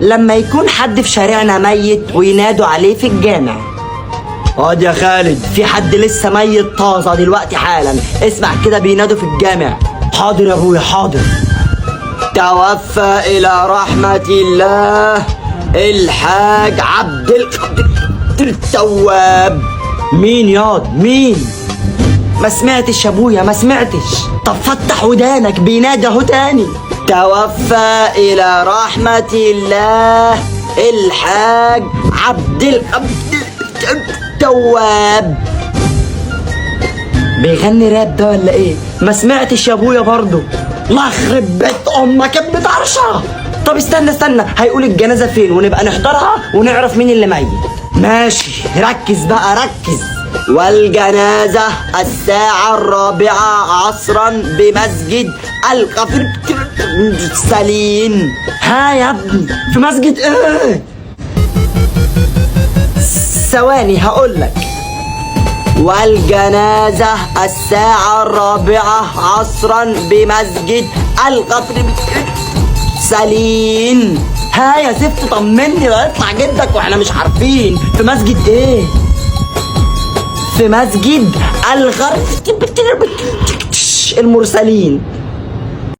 لما يكون حد في شارعنا ميت وينادوا عليه في الجامع. اقعد يا خالد، في حد لسه ميت طازه دلوقتي حالا، اسمع كده بينادوا في الجامع. حاضر يا ابويا حاضر. توفى الى رحمة الله الحاج عبد القادر التواب. مين ياض مين؟ ما سمعتش يا ابويا ما سمعتش. طب فتح ودانك، بينادى اهو تاني. توفى الى رحمة الله الحاج عبد القادر التواب. بيغني راب ده ولا ايه؟ ما سمعتش يا ابويا برضه. الله يخرب بيت امك يا ابن طرشه. طب استنى هيقول الجنازه فين ونبقى نحضرها ونعرف مين اللي ميت. ماشي ركز بقى ركز. والجنازه الساعه 4 عصرا بمسجد الغفر سليم. ها يا ابني في مسجد ايه؟ ثواني هقولك. والجنازة الساعة 4 عصرا بمسجد الغفر سليم. ها يا زفت طمني، لا يطلع جدك واحنا مش عارفين في مسجد ايه. في مسجد الغفر المرسلين.